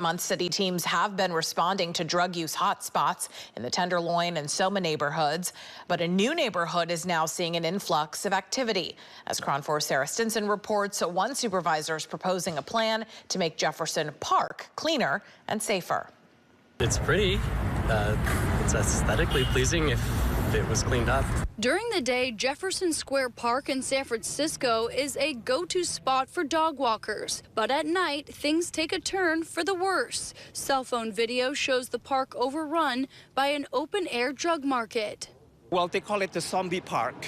Month, city teams have been responding to drug use hotspots in the Tenderloin and Soma neighborhoods, but a new neighborhood is now seeing an influx of activity. As KRON 4's Sarah Stinson reports, one supervisor is proposing a plan to make Jefferson Park cleaner and safer. It's pretty. It's aesthetically pleasing if it was cleaned up. During the day, Jefferson Square Park in San Francisco is a go-to spot for dog walkers. But at night, things take a turn for the worse. Cell phone video shows the park overrun by an open-air drug market. Well, they call it the zombie park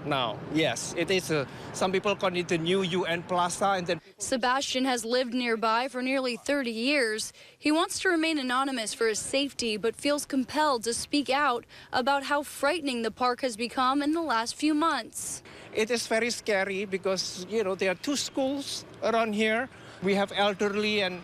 now. Yes, it is. Some people call it the new UN Plaza. And then Sebastian has lived nearby for nearly 30 years. He wants to remain anonymous for his safety, but feels compelled to speak out about how frightening the park has become in the last few months. It is very scary because, there are two schools around here. We have elderly and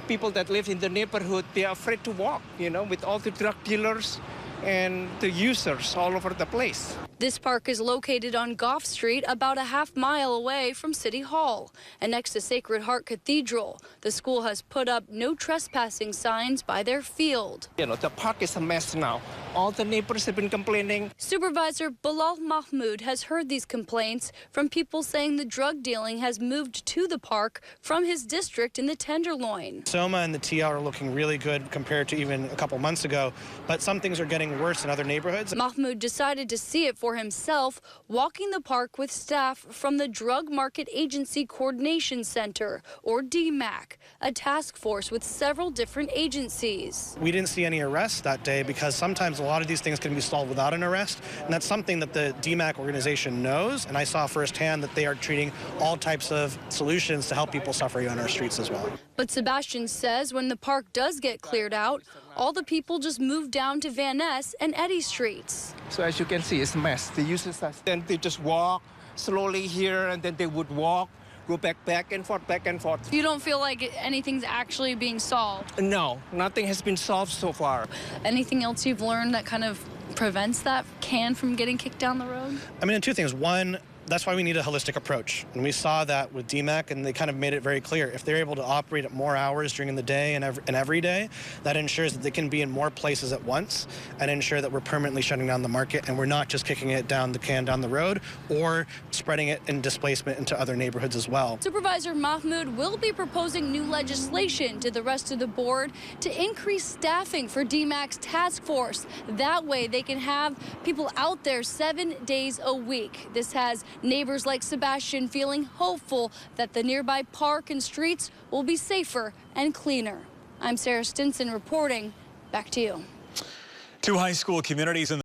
people that live in the neighborhood. They are afraid to walk, with all the drug dealers and the users all over the place. This park is located on Gough Street, about a half-mile away from City Hall. And next to Sacred Heart Cathedral, the school has put up no trespassing signs by their field. The park is a mess now. All the neighbors have been complaining. Supervisor Bilal Mahmoud has heard these complaints from people saying the drug dealing has moved to the park from his district in the Tenderloin. Soma and the TL are looking really good compared to even a couple months ago, but some things are getting worse in other neighborhoods. Mahmoud decided to see it for himself, walking the park with staff from the Drug Market Agency Coordination Center, or DMAC, a task force with several different agencies. We didn't see any arrests that day because sometimes a lot of these things can be solved without an arrest, and that's something that the DMAC organization knows, and I saw firsthand that they are treating all types of solutions to help people suffering on our streets as well. But Sebastian says when the park does get cleared out, all the people just move down to Van Ness and Eddy streets. So as you can see, it's a mess. The users are, then they just walk slowly here, and then they would walk, go back and forth, back and forth. You don't feel like anything's actually being solved? No, nothing has been solved so far. Anything else you've learned that kind of prevents that can from getting kicked down the road? I mean, two things. One, that's why we need a holistic approach. And we saw that with DMAC, and they kind of made it very clear. If they're able to operate at more hours during the day and every day, that ensures that they can be in more places at once and ensure that we're permanently shutting down the market and we're not just kicking it down the can down the road or spreading it in displacement into other neighborhoods as well. Supervisor Mahmoud will be proposing new legislation to the rest of the board to increase staffing for DMAC's task force. That way they can have people out there 7 days a week. This has neighbors like Sebastian feeling hopeful that the nearby park and streets will be safer and cleaner. I'm Sarah Stinson reporting. Back to you. Two high school communities in